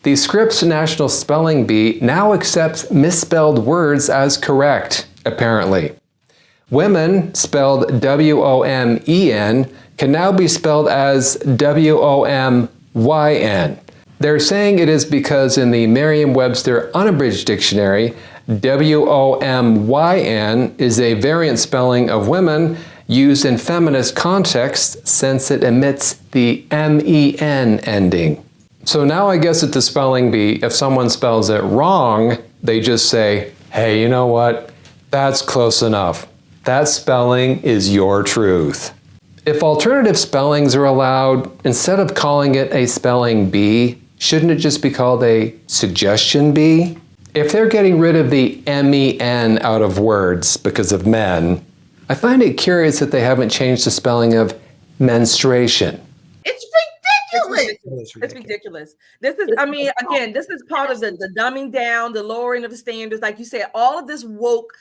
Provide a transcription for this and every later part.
The Scripps National Spelling Bee now accepts misspelled words as correct, apparently. Women, spelled W-O-M-E-N, can now be spelled as W-O-M-Y-N. They're saying it is because in the Merriam-Webster Unabridged Dictionary, W-O-M-Y-N is a variant spelling of women used in feminist contexts since it omits the M-E-N ending. So now I guess at the spelling bee, if someone spells it wrong, they just say, hey, you know what? That's close enough. That spelling is your truth. If alternative spellings are allowed, instead of calling it a spelling bee, shouldn't it just be called a suggestion bee? If they're getting rid of the M-E-N out of words because of men, I find it curious that they haven't changed the spelling of menstruation. It's ridiculous. It's ridiculous. This is, I mean, again, this is part of the dumbing down, the lowering of the standards. Like you said, all of this woke,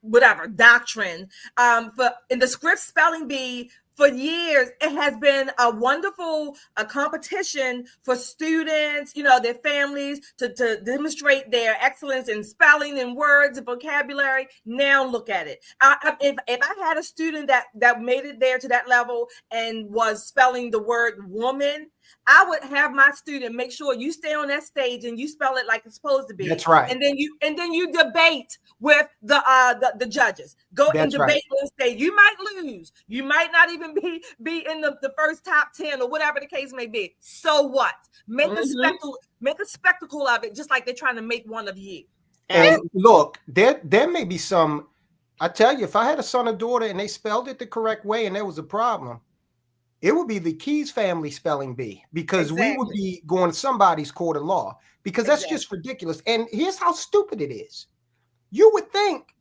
whatever, doctrine. But in the Scripps Spelling Bee, for years, it has been a wonderful competition for students, their families to demonstrate their excellence in spelling and words and vocabulary. Now look at it. If I had a student that made it there to that level and was spelling the word woman, I would have my student make sure you stay on that stage and you spell it like it's supposed to be. That's right. And then you debate with the judges. Go and debate on stage. You might lose. You might not even be in the first top 10 or whatever the case may be. So what? Make a spectacle of it, just like they're trying to make one of you. And look, there may be some. I tell you, if I had a son or daughter and they spelled it the correct way and there was a problem, it would be the Keys family spelling bee, because we would be going to somebody's court of law, because that's just ridiculous. And here's how stupid it is. You would think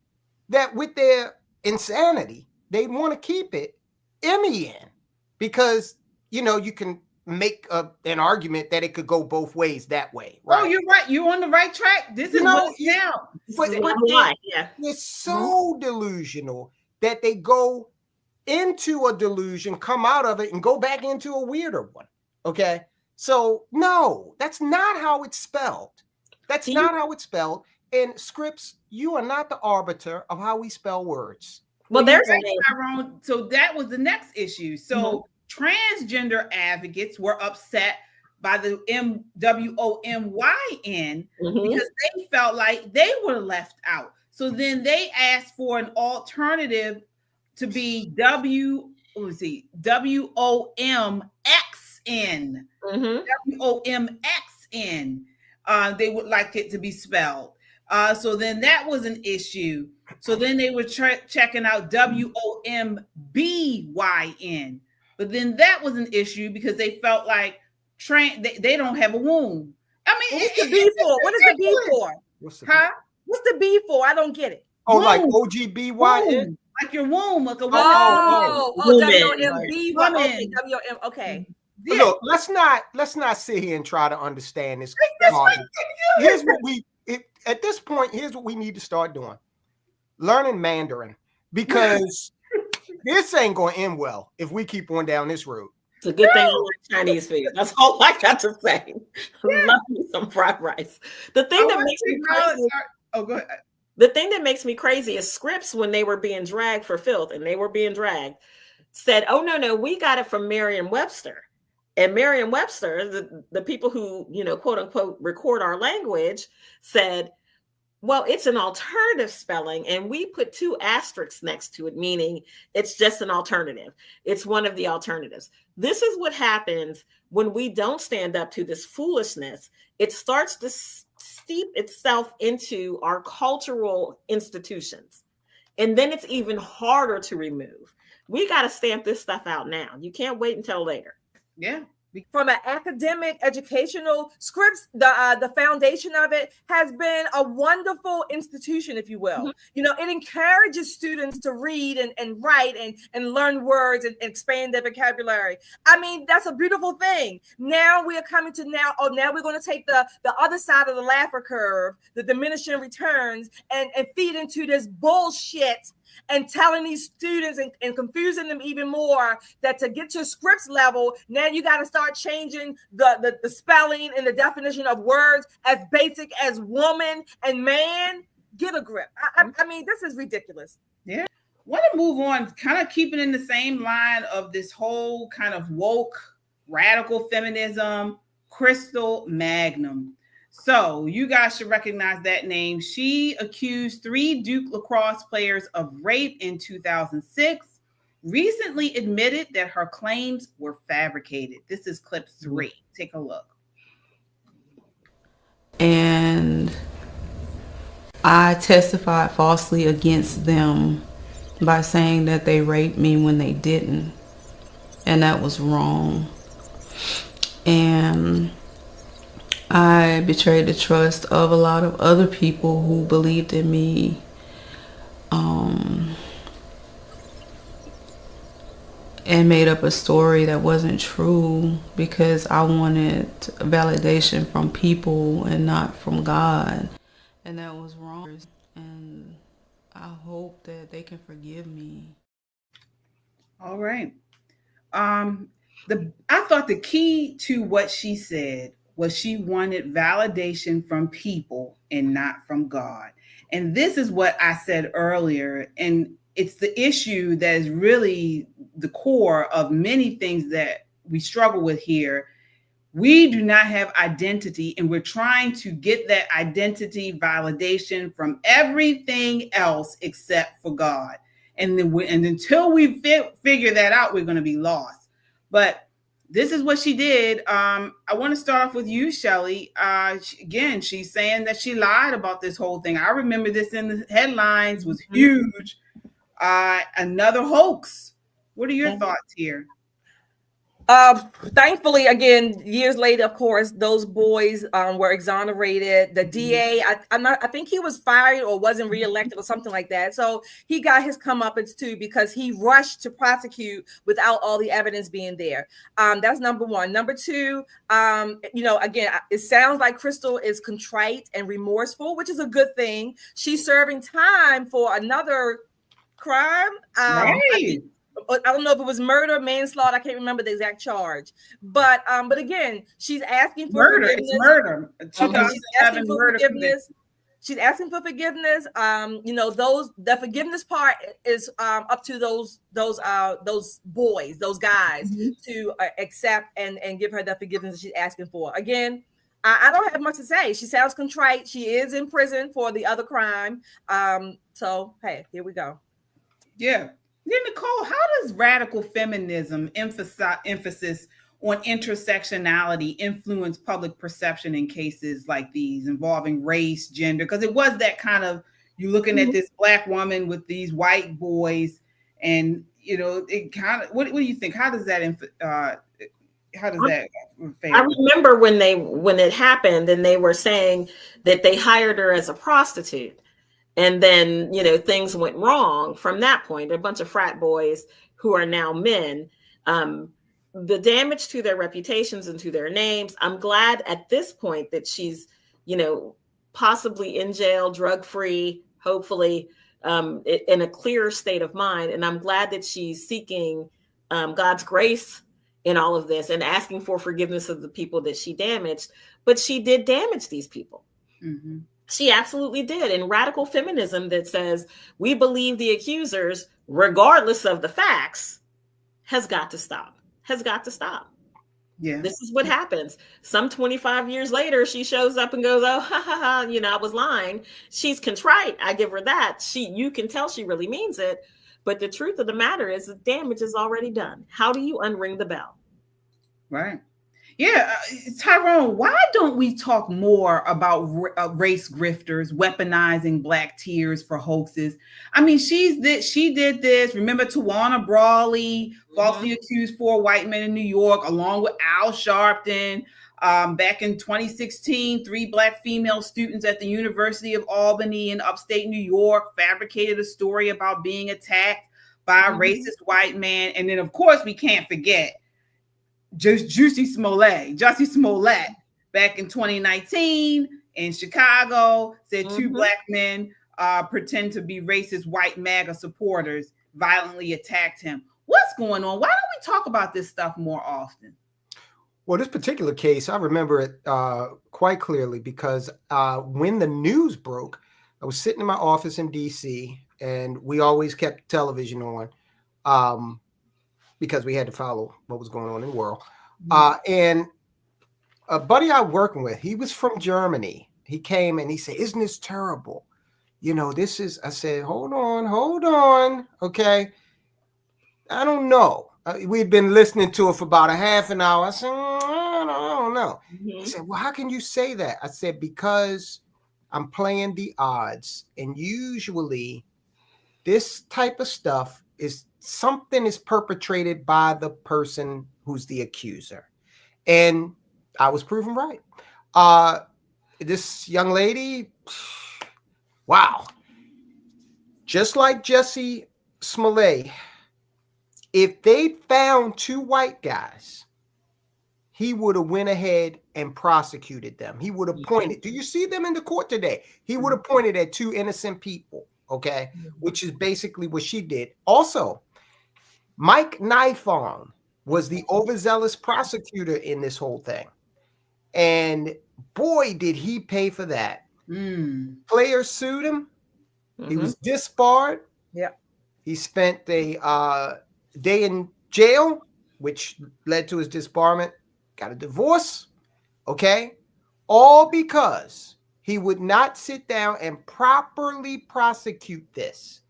that with their insanity, they'd want to keep it M-E-N, because, you can make an argument that it could go both ways that way. Right? Oh, you're right. You're on the right track. This is what now. But it's so delusional that they go into a delusion, come out of it, and go back into a weirder one. Okay, so no, that's not how it's spelled. That's not how it's spelled. And Scripps, you are not the arbiter of how we spell words. Well, there's Tyrone. So that was the next issue. So transgender advocates were upset by the WOMYN because they felt like they were left out. So then they asked for an alternative to be WOMXN. WOMXN. They would like it to be spelled. So then that was an issue. So then they were checking out WOMBYN. But then that was an issue because they felt like they don't have a womb. I mean, what's the B for? What is the B for? What's the B for? I don't get it. Oh, womb. Like OGBYN? Like your womb, like a woman. WOMB. WOM. Okay. Yeah. Look, let's not sit here and try to understand this. Here's what at this point, here's what we need to start doing: learning Mandarin, because this ain't going to end well if we keep on down this road. It's a good thing I like Chinese food. That's all I got to say. Love me some fried rice. The thing that makes me crazy. Oh, go ahead. The thing that makes me crazy is Scripps, when they were being dragged for filth, and they were being dragged, said, "Oh no, we got it from Merriam-Webster." And Merriam-Webster, the people who, quote unquote, record our language, said, well, it's an alternative spelling, and we put 2 asterisks next to it, meaning it's just an alternative. It's one of the alternatives. This is what happens when we don't stand up to this foolishness. It starts to steep itself into our cultural institutions, and then it's even harder to remove. We got to stamp this stuff out now. You can't wait until later. Yeah. From an academic, educational, Scripps, the foundation of it has been a wonderful institution, if you will. It encourages students to read and write and learn words and expand their vocabulary. I mean, that's a beautiful thing. Now we are coming to now we're going to take the other side of the Laffer curve, the diminishing returns, and feed into this bullshit and telling these students and confusing them even more that to get to Scripps level, now you got to start changing the spelling and the definition of words as basic as woman and man. Get a grip. I mean, this is ridiculous. Yeah. Want to move on, kind of keeping in the same line of this whole kind of woke radical feminism, Crystal Magnum. So you guys should recognize that name. She accused 3 Duke lacrosse players of rape in 2006, recently admitted that her claims were fabricated. This is clip 3. Take a look. And I testified falsely against them by saying that they raped me when they didn't. And that was wrong. And I betrayed the trust of a lot of other people who believed in me. And made up a story that wasn't true because I wanted validation from people and not from God. And that was wrong. And I hope that they can forgive me. All right. I thought the key to what she said was she wanted validation from people and not from God. And this is what I said earlier. And it's the issue that is really the core of many things that we struggle with here. We do not have identity, and we're trying to get that identity validation from everything else except for God. And then until we figure that out, we're going to be lost. But this is what she did. I want to start off with you, Shelly. Again, she's saying that she lied about this whole thing. I remember this in the headlines, was huge. Another hoax. What are your thoughts here? Thankfully, again, years later, of course, those boys were exonerated. The DA, I think he was fired or wasn't reelected or something like that. So he got his comeuppance too because he rushed to prosecute without all the evidence being there. That's number one. Number two, again, it sounds like Crystal is contrite and remorseful, which is a good thing. She's serving time for another crime. I don't know if it was murder, manslaughter. I can't remember the exact charge, but again, she's asking for forgiveness. It's murder. She's asking for forgiveness. She's asking for forgiveness. The forgiveness part is up to those boys, those guys, to accept and give her the forgiveness that she's asking for. Again, I don't have much to say. She sounds contrite. She is in prison for the other crime. So hey, here we go. Yeah. Yeah, Nicole, how does radical feminism emphasis on intersectionality influence public perception in cases like these involving race, gender? Because it was that kind of, you're looking at this Black woman with these white boys, and it kind of. What do you think? How does that? I remember when it happened, and they were saying that they hired her as a prostitute. And then, things went wrong from that point. A bunch of frat boys who are now men. The damage to their reputations and to their names. I'm glad at this point that she's, possibly in jail, drug-free, hopefully, in a clearer state of mind. And I'm glad that she's seeking God's grace in all of this and asking for forgiveness of the people that she damaged. But she did damage these people. Mm-hmm. She absolutely did. And radical feminism that says we believe the accusers, regardless of the facts, has got to stop. Yeah. This is what happens. Some 25 years later, she shows up and goes, oh, ha, ha, ha, I was lying. She's contrite. I give her that. You can tell she really means it. But the truth of the matter is the damage is already done. How do you unring the bell? Right. Yeah, Tyrone, why don't we talk more about race grifters weaponizing Black tears for hoaxes? I mean, she did this. Remember Tawana Brawley, falsely accused 4 white men in New York, along with Al Sharpton. Back in 2016, 3 Black female students at the University of Albany in upstate New York fabricated a story about being attacked by a racist white man. And then, of course, we can't forget Jussie Smollett back in 2019 in Chicago said 2 Black men pretend to be racist white MAGA supporters violently attacked him. What's going on? Why don't we talk about this stuff more often? Well, this particular case, I remember it quite clearly because when the news broke, I was sitting in my office in DC, and we always kept television on because we had to follow what was going on in the world. And a buddy I was working with, he was from Germany. He came and he said, "Isn't this terrible? You know, this is," I said, hold on. Okay. I don't know. We'd been listening to it for about a half an hour. I said, I don't know. He said, "Well, how can you say that?" I said, "Because I'm playing the odds. And usually this type of stuff is something is perpetrated by the person who's the accuser." And I was proven right. This young lady, wow. Just like Jesse Smollett, if they found 2 white guys, he would have went ahead and prosecuted them. He would have pointed. Do you see them in the court today? He would have pointed at 2 innocent people, okay? Which is basically what she did. Also, Mike Nifong was the overzealous prosecutor in this whole thing. And boy, did he pay for that. Players sued him. He was disbarred. Yeah. He spent a day in jail, which led to his disbarment. Got a divorce. Okay. All because he would not sit down and properly prosecute this,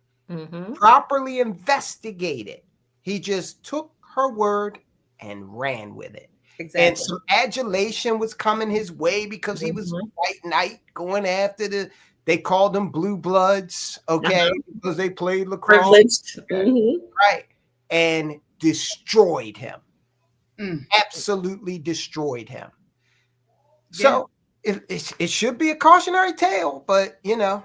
properly investigate it. He just took her word and ran with it. Exactly. And some adulation was coming his way because he was a white knight going after they called them blue bloods, okay, because they played lacrosse. Right. And destroyed him. Absolutely destroyed him. So it should be a cautionary tale, but you know.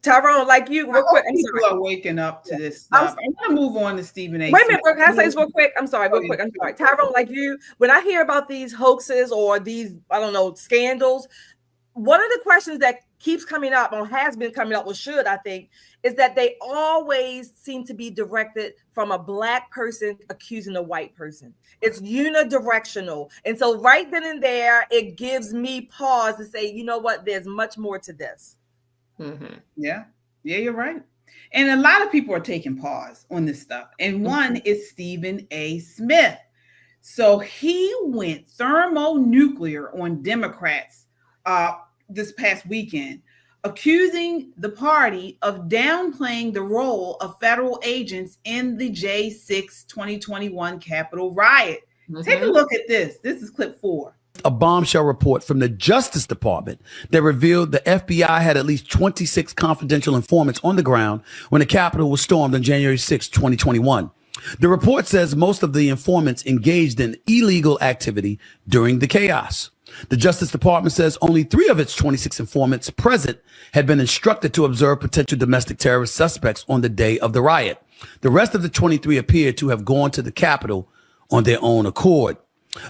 Tyrone, like you, real quick. People are waking up to this stuff. I'm going to move on to Stephen A. Wait a minute, can I say this real quick? I'm sorry. Tyrone, like you, when I hear about these hoaxes or these, I don't know, scandals, one of the questions that keeps coming up or has been coming up, or should, I think, is that they always seem to be directed from a Black person accusing a white person. It's unidirectional. And so right then and there, it gives me pause to say, you know what, there's much more to this. Yeah, you're right. And a lot of people are taking pause on this stuff. And one is Stephen A. Smith. So he went thermonuclear on Democrats this past weekend, accusing the party of downplaying the role of federal agents in the J6 2021 Capitol riot. Take a look at this. This is clip 4. A bombshell report from the Justice Department that revealed the FBI had at least 26 confidential informants on the ground when the Capitol was stormed on January 6, 2021. The report says most of the informants engaged in illegal activity during the chaos. The Justice Department says only 3 of its 26 informants present had been instructed to observe potential domestic terrorist suspects on the day of the riot. The rest of the 23 appeared to have gone to the Capitol on their own accord.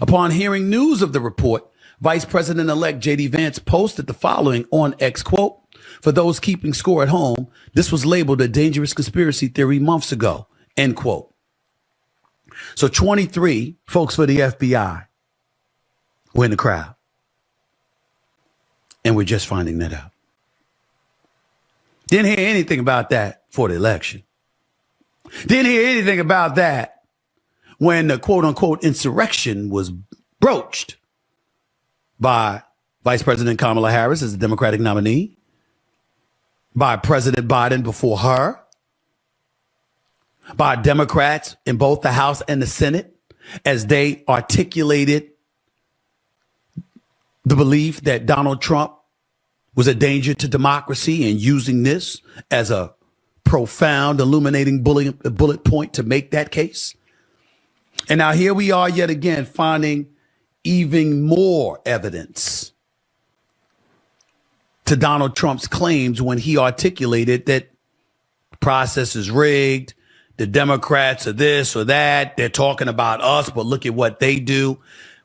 Upon hearing news of the report, Vice President-elect J.D. Vance posted the following on X, quote, "For those keeping score at home, this was labeled a dangerous conspiracy theory months ago," end quote. So 23 folks for the FBI were in the crowd. And we're just finding that out. Didn't hear anything about that for the election. Didn't hear anything about that when the quote unquote insurrection was broached by Vice President Kamala Harris as the Democratic nominee, by President Biden before her, by Democrats in both the House and the Senate as they articulated the belief that Donald Trump was a danger to democracy and using this as a profound, illuminating bullet point to make that case. And now here we are yet again finding even more evidence to Donald Trump's claims when he articulated that the process is rigged, the Democrats are this or that, they're talking about us, but look at what they do.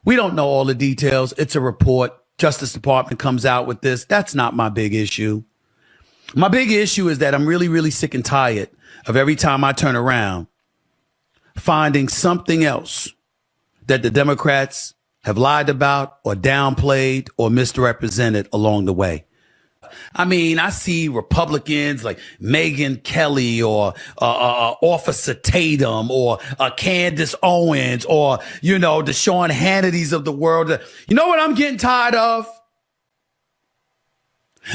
We don't know all the details. It's a report. Justice Department comes out with this. That's not my big issue. My big issue is that I'm really, really sick and tired of every time I turn around finding something else that the Democrats have lied about or downplayed or misrepresented along the way. I mean, I see Republicans like Megyn Kelly or Officer Tatum or Candace Owens or, the Sean Hannitys of the world. You know what I'm getting tired of?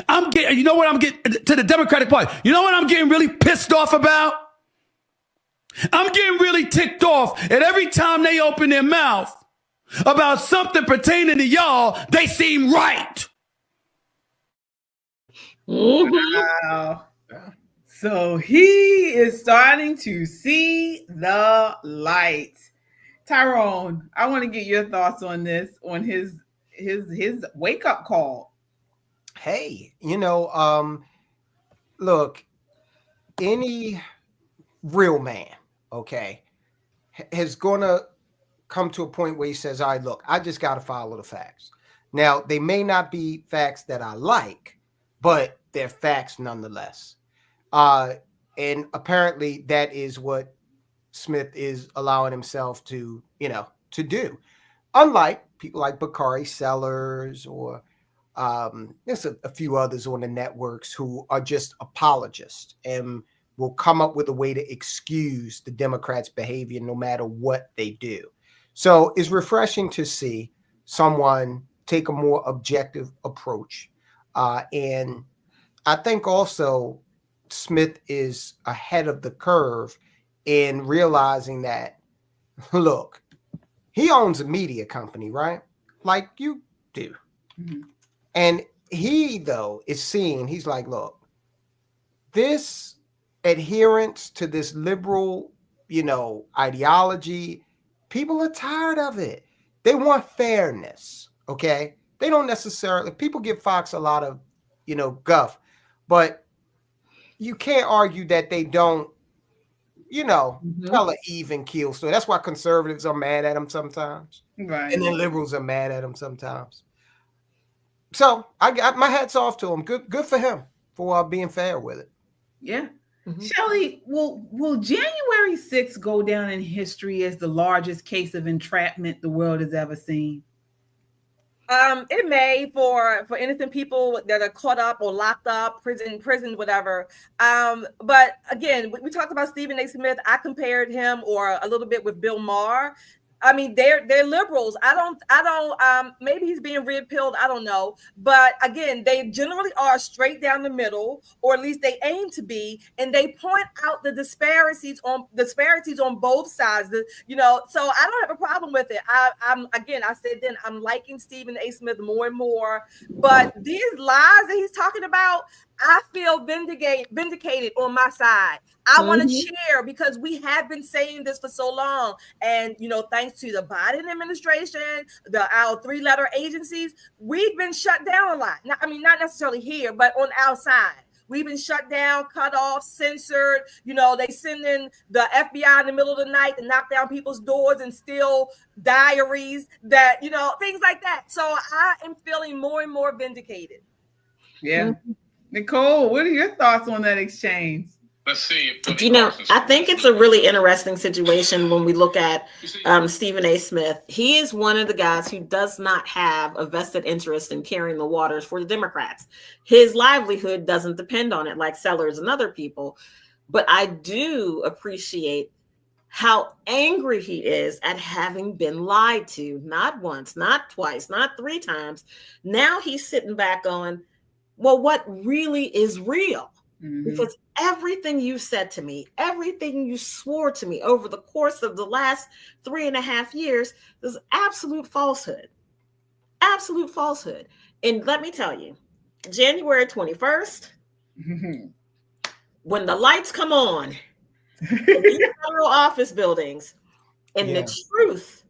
I'm getting to the Democratic Party. You know what I'm getting really pissed off about? I'm getting really ticked off at every time they open their mouth about something pertaining to y'all, they seem right. Wow. So he is starting to see the light. Tyrone, I want to get your thoughts on this, on his wake-up call. Hey, look, any real man, okay, is going to come to a point where he says, all right, look, I just got to follow the facts. Now, they may not be facts that I like, but they're facts nonetheless. And apparently that is what Smith is allowing himself to do. Unlike people like Bakari Sellers or there's a few others on the networks who are just apologists and will come up with a way to excuse the Democrats' behavior no matter what they do. So it's refreshing to see someone take a more objective approach. And I think also Smith is ahead of the curve in realizing that, look, he owns a media company, right? Like you do. Mm-hmm. And he, though, is seeing, he's like, look, this adherence to this liberal, ideology, people are tired of it. They want fairness, okay? They don't necessarily, people give Fox a lot of, guff, but you can't argue that they don't, tell an even keel story. That's why conservatives are mad at him sometimes. Right. And then liberals are mad at him sometimes. So I got my hats off to him. Good for him for being fair with it. Yeah. Mm-hmm. Shelley, will January 6th go down in history as the largest case of entrapment the world has ever seen? It may for innocent people that are caught up or locked up, prison, whatever. But again, we talked about Stephen A. Smith. I compared him or a little bit with Bill Maher. I mean, they're liberals. I don't, maybe he's being red pilled. I don't know. But again, they generally are straight down the middle, or at least they aim to be. And they point out the disparities on both sides. So I don't have a problem with it. I said then I'm liking Stephen A. Smith more and more, but these lies that he's talking about, I feel vindicated on my side. I want to share because we have been saying this for so long. And, thanks to the Biden administration, our 3-letter agencies, we've been shut down a lot. Not necessarily here, but on our side. We've been shut down, cut off, censored. They send in the FBI in the middle of the night to knock down people's doors and steal diaries that, things like that. So I am feeling more and more vindicated. Yeah. Nicole, what are your thoughts on that exchange? Let's see. I think it's a really interesting situation when we look at Stephen A. Smith. He is one of the guys who does not have a vested interest in carrying the waters for the Democrats. His livelihood doesn't depend on it like Sellers and other people. But I do appreciate how angry he is at having been lied to, not once, not twice, not 3 times. Now he's sitting back going, well, what really is real? Mm-hmm. Because everything you said to me, everything you swore to me over the course of the last 3.5 years is absolute falsehood. Absolute falsehood. And let me tell you, January 21st, when the lights come on in these federal office buildings and the truth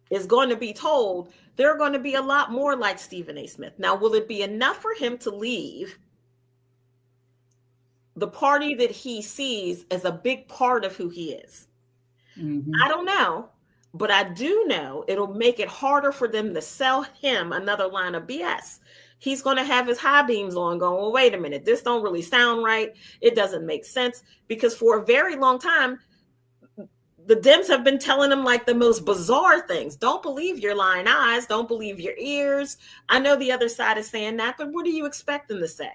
is going to be told, there are going to be a lot more like Stephen A. Smith. Now, will it be enough for him to leave the party that he sees as a big part of who he is? Mm-hmm. I don't know, but I do know it'll make it harder for them to sell him another line of BS. he's going to have his high beams on going, well, wait a minute, this don't really sound right. It doesn't make sense, because for a very long time, the Dems have been telling him like the most bizarre things. Don't believe your lying eyes. Don't believe your ears. I know the other side is saying that, but what do you expect them to say?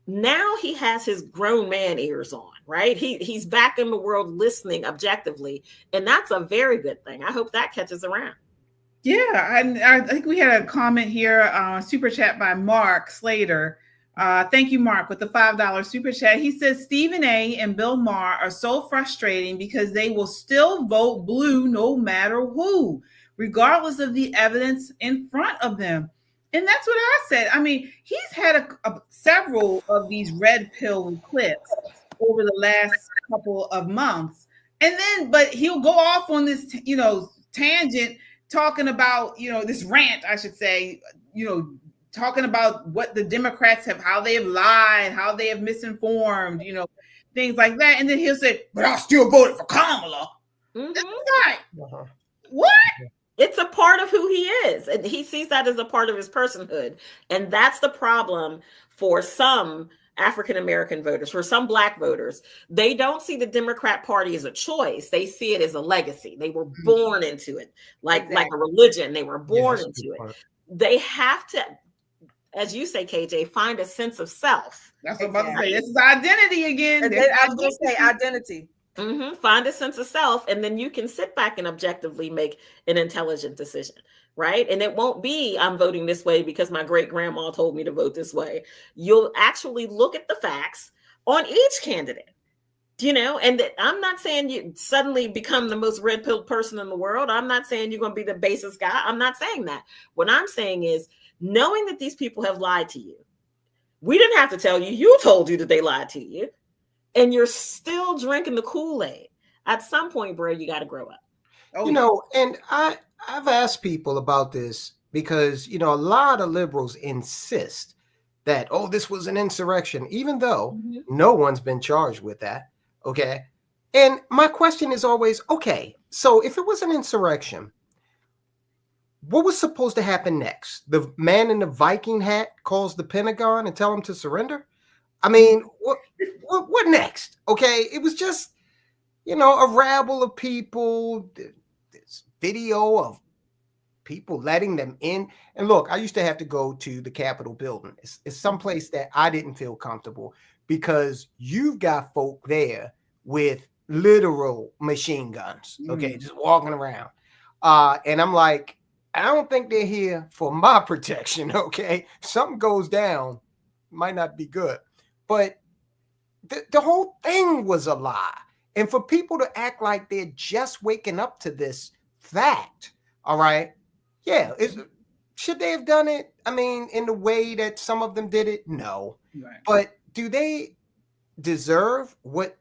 Now he has his grown man ears on, right? He's back in the world listening objectively, and that's a very good thing. I hope that catches around. Yeah, and I think we had a comment here, super chat by Mark Slater. Thank you, Mark, with the $5 super chat. He says Stephen A. and Bill Maher are so frustrating because they will still vote blue no matter who, regardless of the evidence in front of them. And that's what I said. I mean, he's had several of these red pill clips over the last couple of months. And then, but he'll go off on this, tangent, talking about, this rant, I should say, talking about what the Democrats have, how they have lied, how they have misinformed, things like that. And then he'll say, but I still voted for Kamala. Mm-hmm. That's right. What? It's a part of who he is. And he sees that as a part of his personhood. And that's the problem for some African-American voters, for some Black voters. They don't see the Democrat Party as a choice. They see it as a legacy. They were born into it, like a religion. They were born into it. They have to, as you say, KJ, find a sense of self. That's what I'm about to say. This is identity again. I was going to say identity. Mm-hmm. Find a sense of self, and then you can sit back and objectively make an intelligent decision, right? And it won't be, I'm voting this way because my great grandma told me to vote this way. You'll actually look at the facts on each candidate, and I'm not saying you suddenly become the most red pill person in the world. I'm not saying you're going to be the basest guy. I'm not saying that. What I'm saying is, knowing that these people have lied to you, we didn't have to tell you, you told you that they lied to you. And you're still drinking the Kool-Aid. At some point, bro, you got to grow up. And I've asked people about this because, a lot of liberals insist that, this was an insurrection, even though no one's been charged with that. Okay. And my question is always, okay, so if it was an insurrection, what was supposed to happen next? The man in the Viking hat calls the Pentagon and tell him to surrender? I mean, what next? Okay, it was just, a rabble of people, this video of people letting them in. And look, I used to have to go to the Capitol building. It's someplace that I didn't feel comfortable because you've got folk there with literal machine guns, okay, just walking around. And I'm like, I don't think they're here for my protection, okay? Something goes down, might not be good. But the whole thing was a lie. And for people to act like they're just waking up to this fact, all right? Yeah, should they have done it? I mean, in the way that some of them did it? No. Right. But do they deserve what?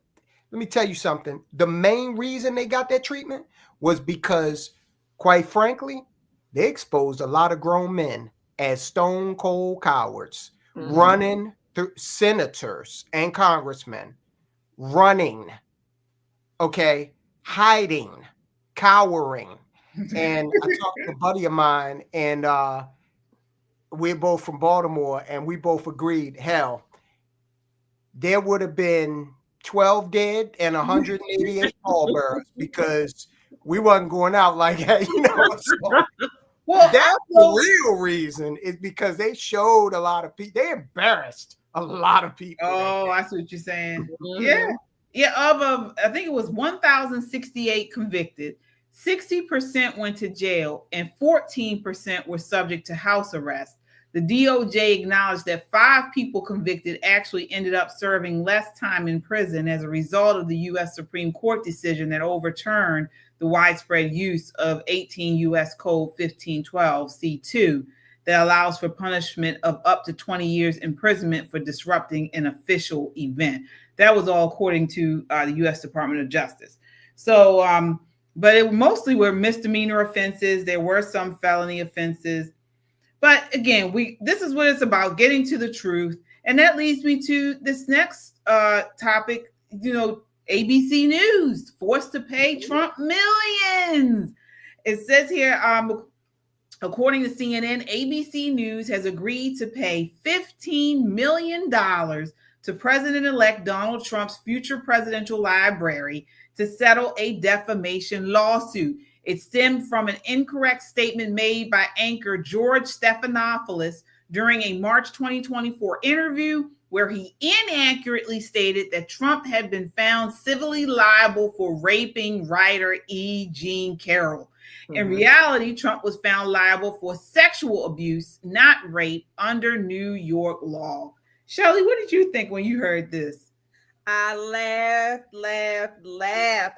Let me tell you something. The main reason they got that treatment was because, quite frankly, they exposed a lot of grown men as stone cold cowards, running through senators and congressmen, running, okay, hiding, cowering. And I talked to a buddy of mine, and we're both from Baltimore, and we both agreed, hell, there would have been 12 dead and 188 pallbearers because we wasn't going out like that, So, well, that's the real reason is because they showed a lot of people. They embarrassed a lot of people. Oh, I see what you're saying. Yeah. Of I think it was 1,068 convicted, 60% went to jail, and 14% were subject to house arrest. The DOJ acknowledged that 5 people convicted actually ended up serving less time in prison as a result of the U.S. Supreme Court decision that overturned the widespread use of 18 U.S. Code 1512 C2 that allows for punishment of up to 20 years imprisonment for disrupting an official event. That was all according to the U.S. Department of Justice. So, but it mostly were misdemeanor offenses. There were some felony offenses. But again, this is what it's about, getting to the truth. And that leads me to this next topic, ABC News, forced to pay Trump millions. It says here, According to CNN, ABC News has agreed to pay $15 million to President-elect Donald Trump's future presidential library to settle a defamation lawsuit. It stemmed from an incorrect statement made by anchor George Stephanopoulos during a March 2024 interview where he inaccurately stated that Trump had been found civilly liable for raping writer E. Jean Carroll. In reality, Trump was found liable for sexual abuse, not rape, under New York law. Shelley, what did you think when you heard this? I laughed.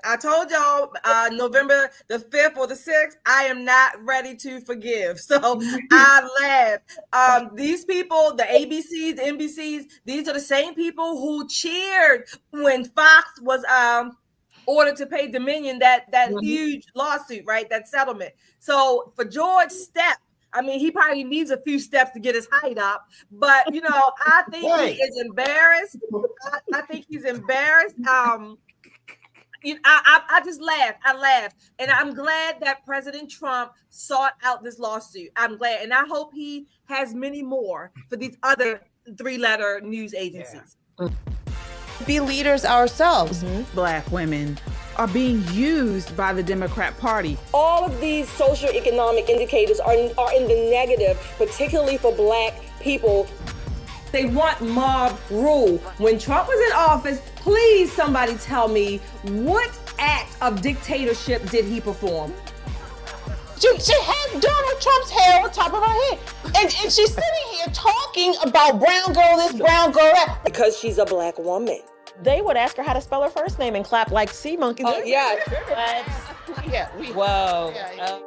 I told y'all November the 5th or the 6th, I am not ready to forgive. So I laughed. These people, the ABCs, the NBCs, these are the same people who cheered when Fox was ordered to pay Dominion that huge lawsuit, right? That settlement. So for George Stepp, I mean, he probably needs a few steps to get his height up, but I think he is embarrassed. I think he's embarrassed. I just laughed. I laughed, and I'm glad that President Trump sought out this lawsuit. I'm glad, and I hope he has many more for these other 3-letter news agencies. Yeah. Be leaders ourselves. Black women are being used by the Democrat Party. All of these socioeconomic indicators are in the negative, particularly for Black people. They want mob rule. When Trump was in office, please somebody tell me what act of dictatorship did he perform? She has Donald Trump's hair on top of her head. And she's sitting here talking about brown girl this, brown girl that. Because she's a Black woman. They would ask her how to spell her first name and clap like sea monkeys. Oh, yeah. Whoa. Yeah.